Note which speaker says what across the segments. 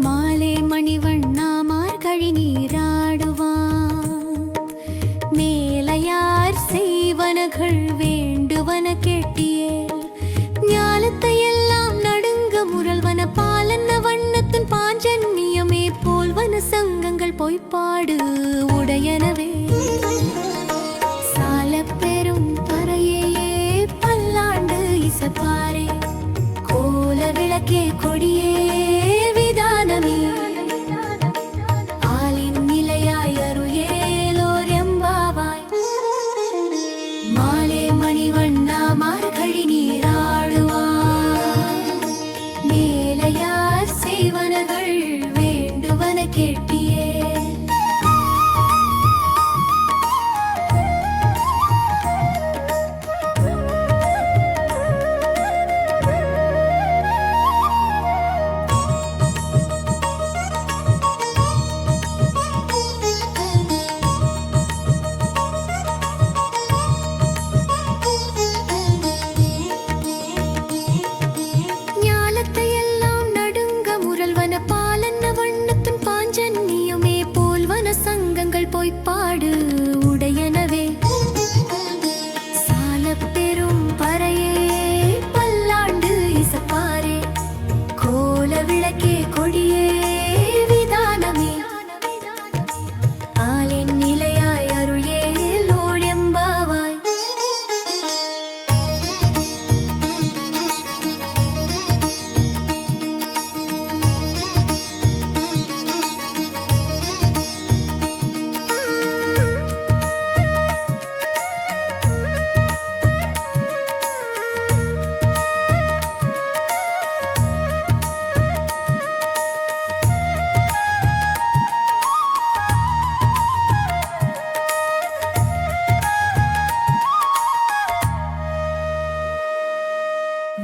Speaker 1: மாலே மணிவண்ணா மார்கழி நீராடுவான் மேலையார் செய்வனகள் வேண்டுவன கேட்டியேல் ஞாலத்தை எல்லாம் நடுங்க முரல்வன பாலன்ன வண்ணத்தின் பாஞ்சன்மியமே போல்வன சங்கங்கள் பொய்ப்பாடு உடையனவே சால பெரும் பறையே பல்லாண்டு இசப்பாரே கோல விளக்கே கொடியே விதானமே ஆலின் நிலையாய் அருளேலோர் எம்பாவாய் மாலே மணிவண்ணா மார்கழி நீராடுவான் மேலையார் செய்வனகள் வேண்டுவன கேட்டியே பொய்ப்பாடு உடையனவே சால பெரும் பறையே பல்லாண்டு இசப்பாரே கோல விளக்கே கொடியே விதானமே ஆலின் நிலையாய் அருளேலோர் எம்பாவாய்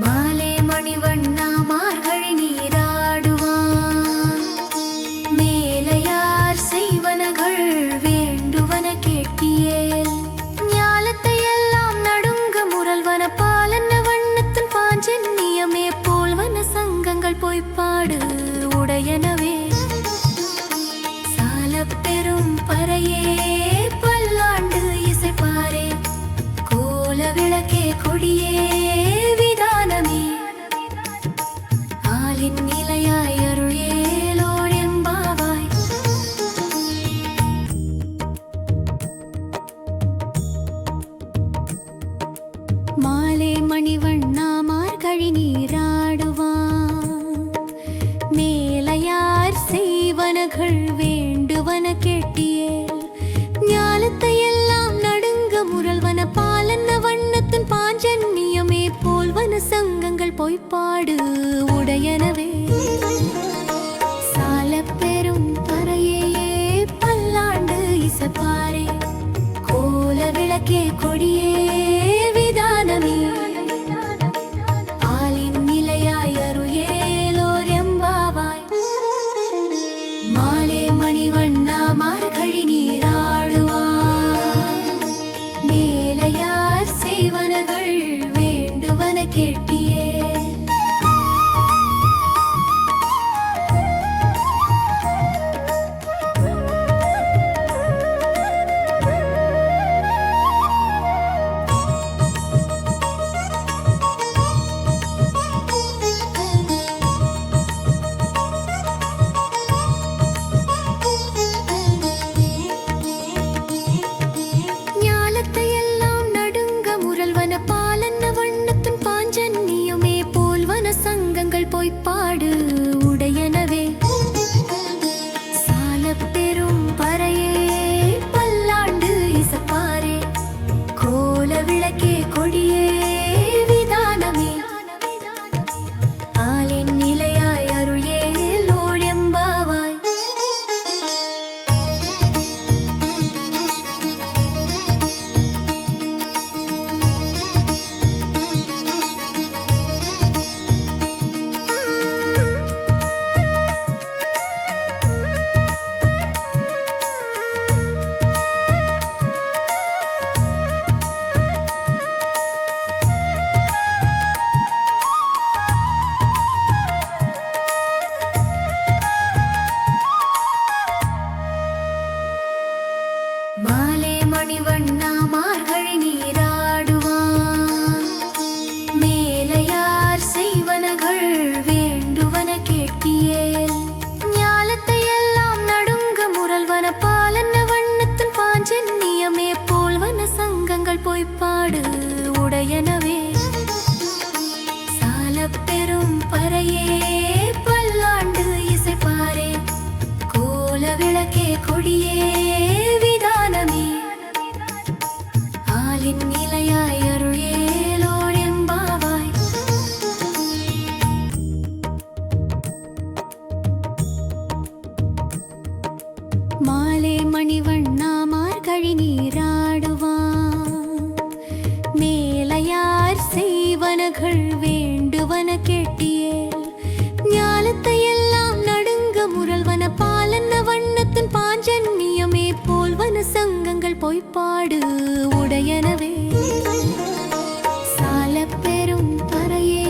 Speaker 1: மாலே மணிவண்ணா மார்கழி நீராடுவான் மேலையார் செய்வனகள் வேண்டுவன கேட்டியேல் ஞாலத்தை எல்லாம் நடுங்க முரல்வன பாலன்ன வண்ணத்தின் பாஞ்சன்னியமே போல்வன சங்கங்கள் பொய்ப்பாடு உடையனவே சால பெரும் பறையே பல்லாண்டு இசைப்பாரே கோல விளக்கே கொடியே ஆலின் நிலையாய் அருளேலோர் எம்பாவாய் மாலே மணிவண்ணா மார்கழி நீராடுவான் மேலையார் செய்வனகள் வேண்டுவன கேட்டியேல் ஞாலத்தை எல்லாம் நடுங்க முரல்வன பாலன்ன வண்ணத்தின் பாஞ்சன்மியமே போல்வன சங்கங்கள் பொய்ப்பாடு உடையனவே சால பெரும் பறையே பல்லாண்டு இசப்பாரே கோல விளக்கே கொடியே விதானமே ஆலின் நிலையாய் அருளேலோர் எம்பாவாய் மாலே மணிவண்ணா மார்கழி நீராடுவான் மேலையார் செய்வனகள் வேண்டுவன கேட்டியே செய்வனகள் வேண்டுவன கேட்டியேல் ஞாலத்தை எல்லாம் நடுங்க முரல்வன பாலன்ன வண்ணத்தின் பாஞ்சன்னியமே போல்வன சங்கங்கள் பொய்ப்பாடு உடையனவே சால பெரும் பறையே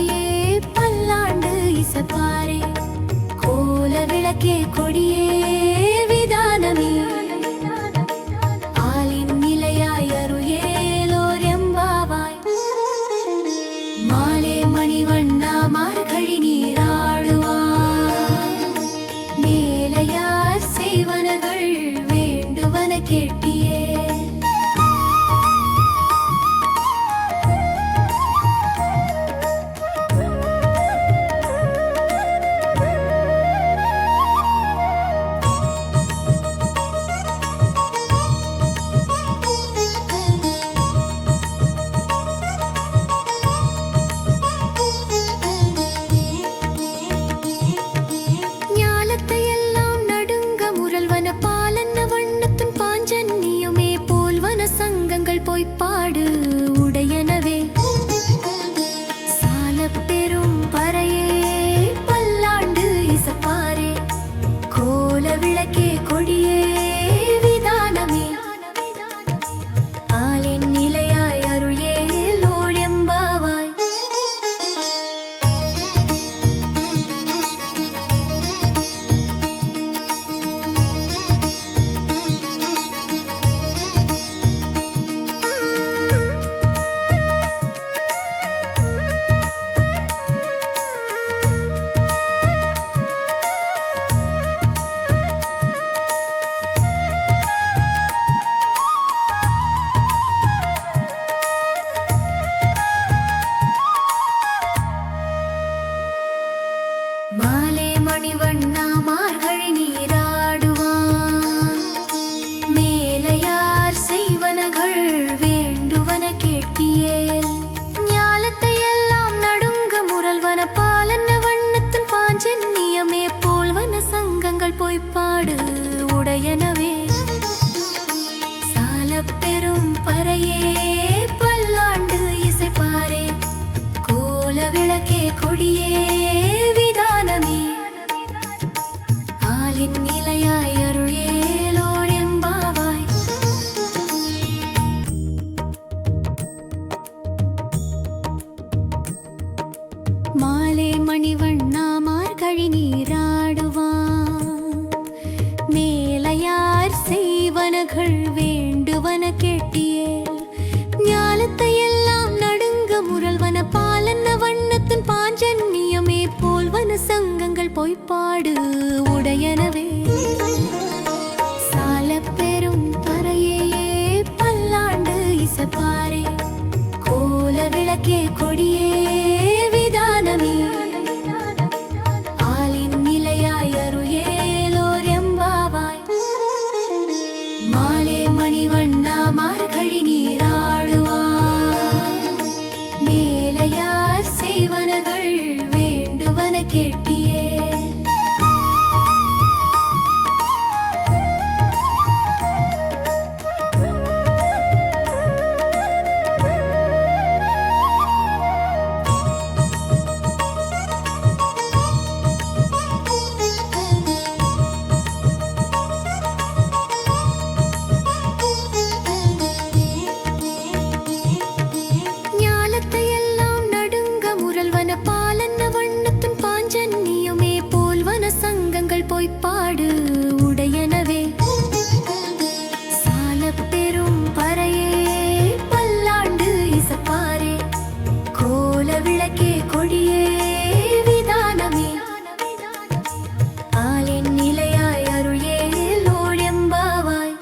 Speaker 1: பல்லாண்டு இசைப்பாரே கோல விளக்கே கொடியே விதானமே ஆலின் நிலையாய் அருளேலோர் எம்பாவாய் மாலே மணிவண்ணா மார்கழி நீராடுவாய் மேலையார் செய்வனகள் வேண்டுவன கேட்டியே பொய்ப்பாடு உடையனவே சால பெரும் பறையே பல்லாண்டு இசைப்பாரே கோல விளக்கே கொடியே விதானமே ஆலின் நிலையாய் அருளேலோர் எம்பாவாய் மாலே மணிவண்ணா மார்கழி நீராடுவான் மேலையார் செய்வனகள் வேண்டுவன கேட்டியேல் ஞாலத்தை எல்லாம் நடுங்க முரல்வன பாலன்ன வண்ணத்தின் பாஞ்சன்னியமே போல்வன சங்கங்கள் பொய்ப்பாடு உடையனவே சால பெரும் பறையே பல்லாண்டு இசைப்பாரே கோல விளக்கே கொடியே ஆலின் நிலையாய் அருளேலோர் எம்பாவாய் மாலே மணிவண்ணா மார்கழி நீராடுவான் மேலையார் செய்வனகள் வேண்டுவன கேட்டியேல் ஞாலத்தை எல்லாம் நடுங்க முரல்வன பாலன்ன வண்ணத்தின் பாஞ்சன்னியமே போல்வன சங்கங்கள் பொய்ப்பாடு உடையனவே சால பெரும் பறையே பல்லாண்டு இசைப்பாரே கோல விளக்கே கொடியே விதானமே ஆலின் நிலையாய் அருளேலோர் எம்பாவாய் மாலே மணிவண்ணா மார்கழி நீராடுவான் மேலையார் செய்வனகள் வேண்டுவன கேட்டியே பொய்ப்பாடு உடையனவே சால பெரும் பறையே பல்லாண்டு இசைப்பாரே கோல விளக்கே கொடியே விதானமே ஆலின் நிலையாய் அருளேலோர் எம்பாவாய்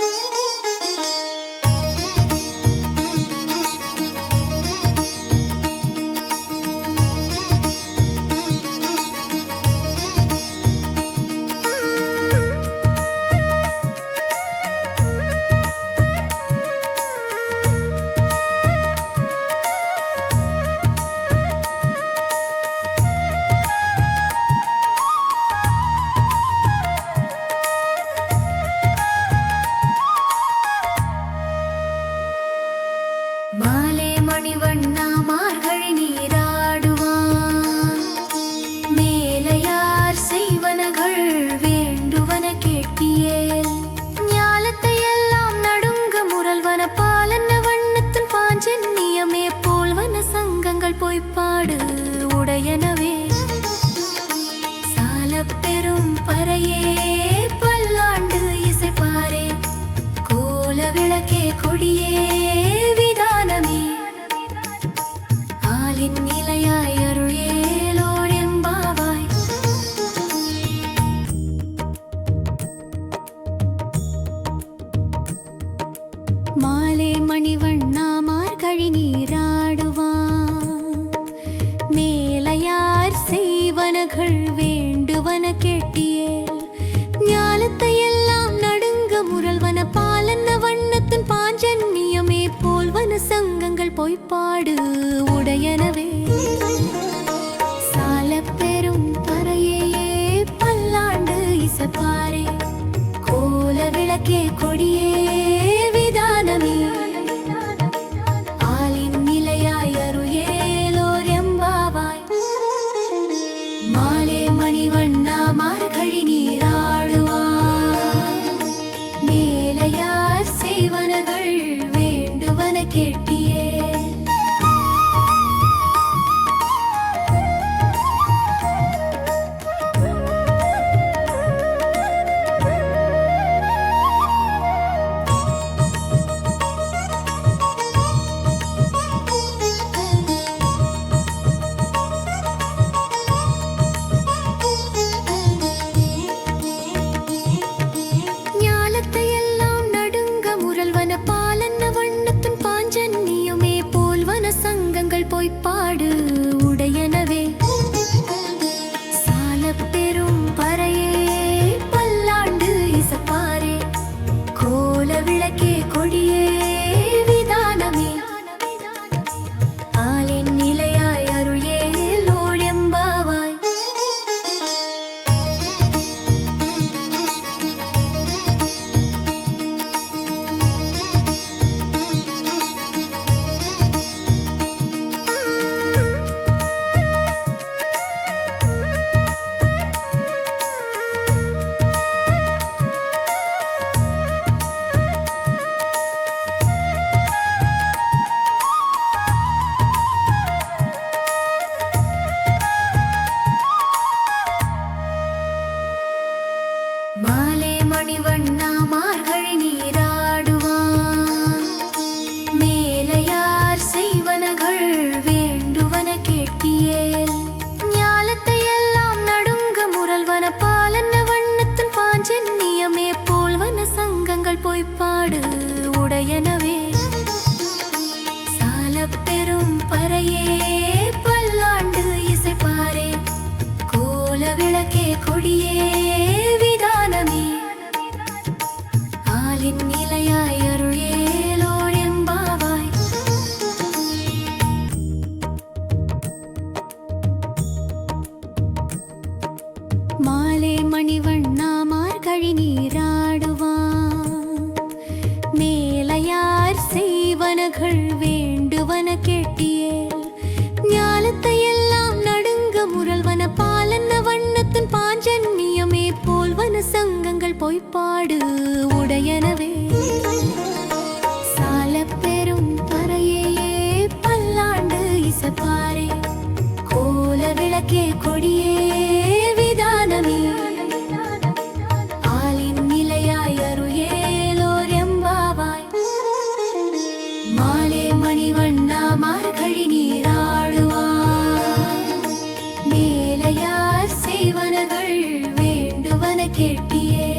Speaker 1: சங்கங்கள் பொய்ப்பாடு உடையனவே சாலப்பெரும் பறையே பல்லாண்டு இசைப்பாரே கோல விளக்கே கொடியே விதானமே ஆலின் நிலையாய் அருள் ஏலோர் எம்பாவாய் மாலே மணிவண்ணா மார்கழி நீராடுவான் மேலையார் செய்வனகள் வேண்டுவன கேட்டியேல் ஞாலத்தை எல்லாம் நடுங்க முரல்வன பாலன்ன வண்ணத்தின் பாஞ்சன்னியமே போல்வன சங்கங்கள் பொய்ப்பாடு உடையனவே சாலப்பெரும் பறையே பல்லாண்டு இசைப்பாரே கோல விளக்கே கொடியே விதானமே ஆலின் நிலையாய் அருள் ஏலோர் எம்பாவாய் மாலே மணிவண்ணா மார்கழி நீராடுவான் மேலையார் செய்வனகள் வேண்டுவன கேட்டியே பொய்ப்பாடு உடையனவே சாலப்பெரும் பறையே பல்லாண்டு இசைப்பாரே கோல விளக்கே கொடியே விதானமே ஆலின் நிலையாய் அருள் ஏலோர் எம்பாவாய் மாலே மணிவண்ணா மார்கழி நீராடுவான் மேலையார் செய்வனகள் வேண்டுவன கேட்டியேல் ஞாலத்தை எல்லாம் நடுங்க முரல்வன பாலன்ன வண்ணத்தின் பாஞ்சன்னியமே போல்வன சங்கங்கள் பொய்ப்பாடு உடையனவே சாலப்பெரும் பறையே பல்லாண்டு இசைப்பாரே கோல விளக்கே கொடியே விதானமே ஆலின் நிலையாய் அருள் ஏலோர் எம்பாவாய் மாலே மணிவண்ணா மார்கழி நீராடுவான் மேலையார் செய்வனகள் வேண்டுவன கேட்டியேல் ஞாலத்தை எல்லாம் நடுங்க முரல்வன பாலன்ன வண்ணத்தின் பாஞ்சன்னியமே போல்வன சங்கங்கள் பொய்ப்பாடு உடையனவே சாலப்பெரும் பறையே பல்லாண்டு இசைப்பாரே கோல விளக்கே கொடியே விதானமே ஆலின் நிலையாய் அருள் ஏலோர் எம்பாவாய் மாலே மணிவண்ணா மார்கழி நீராடுவான் மேலையார் செய்வனகள் வேண்டுவன கேட்டியே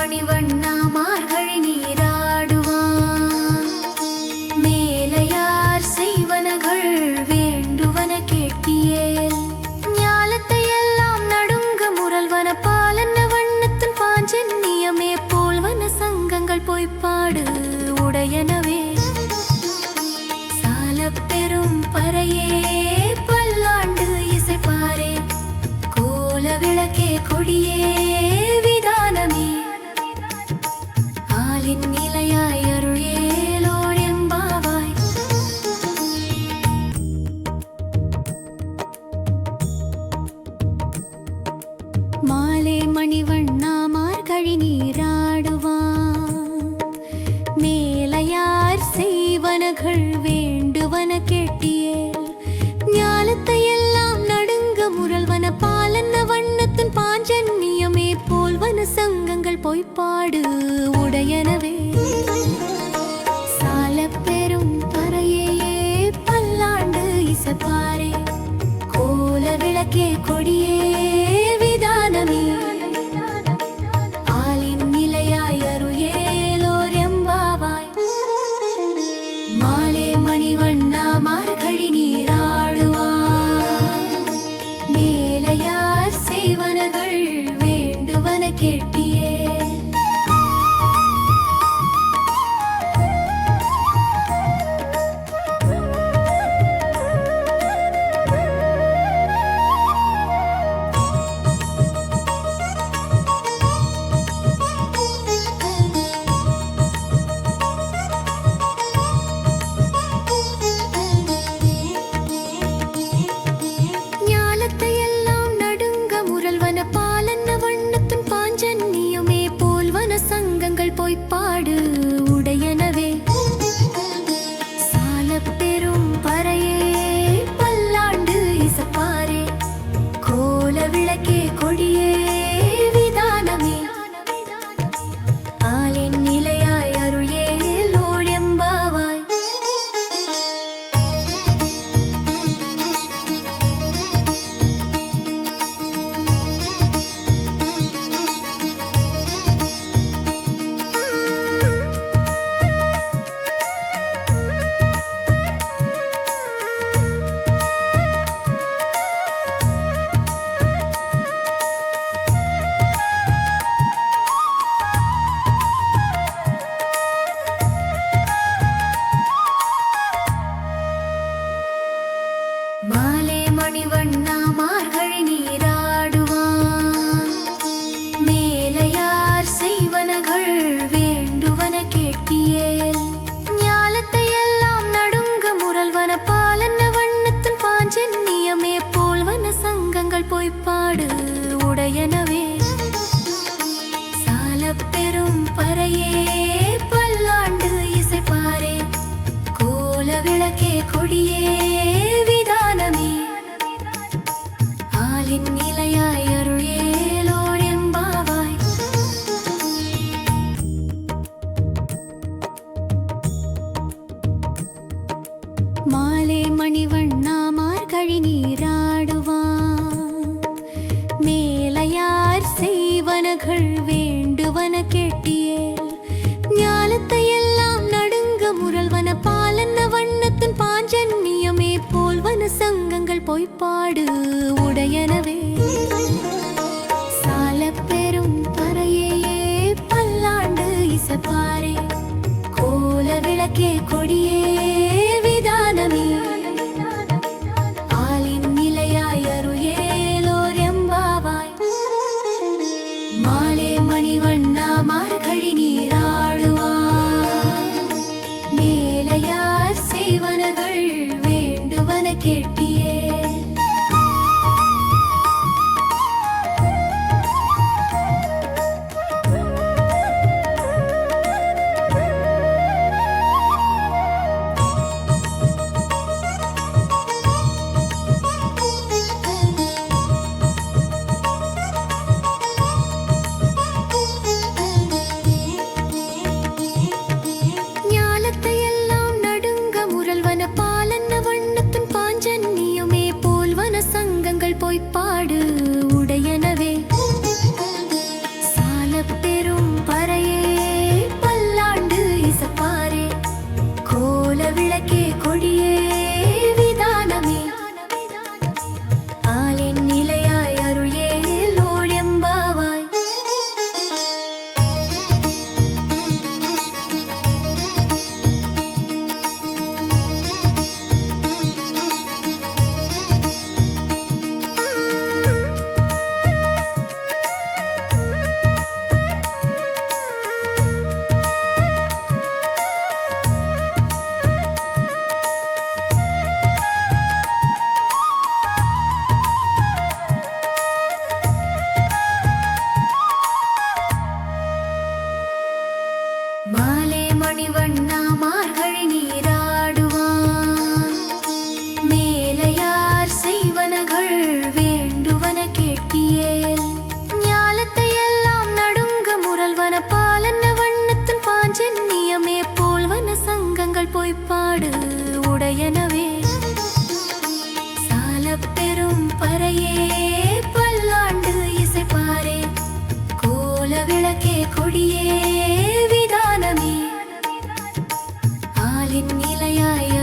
Speaker 1: மணிவண்ணா மார்கழி நீராடுவான் மேலையார் செய்வனகள் வேண்டுவன கேட்டியேல் ஞாலத்தை எல்லாம் நடுங்க முரல்வன பாலன்ன வண்ணத்தின் பாஞ்சன்னியமே போல்வன சங்கங்கள் பொய்ப்பாடு உடையனவே சாலப்பெரும் பறையே பல்லாண்டு இசைப்பாரே கோல விளக்கே கொடியே விதானமே ஆலின் நிலையாய் அருளேலோர் எம்பாவாய் மாலே மணிவண்ணா மார்கழி நீராடுவான் மேலையார் செய்வனகள் வேண்டுவன கேட்டியேல் ஞாலத்தை எல்லாம் நடுங்க முரல்வன பாலன்ன வண்ணத்தின் பாஞ்சன்னியமே போல்வன சங்கங்கள் பொய்ப்பாடு உடையனவே சாலப்பெரும் பறையே பல்லாண்டு இசைப்பாரே கோல விளக்கே கொடியே விதானமே ஆலின் நிலையாய் அருளேலோர் எம்பாவாய் மாலே மணிவண்ணா மார்கழி நீராடுவான் மேலையார் செய்வனகள் வேண்டுவன கேட்டியே ஞாலத்தை எல்லாம் நடுங்க முரல்வன பாலன்ன வண்ணத்தின் பாஞ்சன்னியமே போல்வன சங்கங்கள் பொய்ப்பாடு உடையனவே சாலப்பெரும் பறையே பல்லாண்டு இசைப்பாரே கோல விளக்கே கொடியே விதானமே ஆலின் நிலையாய் அருளேலோர் எம்பாவாய் மாலே மணிவண்ணா மார்கழி நீராடுவான் மேலையார் செய்வனகள் வேண்டுவன கேட்டியேல் ஞாலத்தை எல்லாம் நடுங்க முரல்வன பாலன்ன வண்ணத்தின் பாஞ்சன்னியமே போல்வன சங்கங்கள் பொய்ப்பாடு உடையனவே சாலப்பெரும் பறையே பல்லாண்டு இசைப்பாரே கோல விளக்கே கொடியே விதானமே ஆலின் நிலையாய் அருளேலோர் எம்பாவாய் மாலே மணிவண்ணா மார்கழி நீராடுவான் மேலையார் செய்வனகள் வேண்டுவன கேட்டியேல் ஞாலத்தை எல்லாம் நடுங்க முரல்வன பாலன்ன வண்ணத்தின் பாஞ்சன்னியமே போல்வன சங்கங்கள் பொய்ப்பாடு உடையனவே சாலப்பெரும் பறையே பல்லாண்டு இசைப்பாரே கோல விளக்கே கொடியே விதானமே ஆலின் நிலையாய் அருளேலோர் எம்பாவாய் மாலே மணிவண்ணா மார்கழி நீராடுவான் மேலையார் செய்வனகள் வேண்டுவன கேட்டியே மணிவண்ணா மார்கழி நீராடுவான் மேலையார் செய்வனகள் வேண்டுவன கேட்கியேல் ஞாலத்தை எல்லாம் நடுங்க முரல்வன பாலன்ன வண்ணத்தின் பாஞ்சன்னியமே போல்வன சங்கங்கள் பொய்ப்பாடு உடையனவே சாலப் பெரும் பறையே பல்லாண்டு இசைப்பாரே கோல விளக்கே கொடியே விதானமே ஆலின் நிலையாய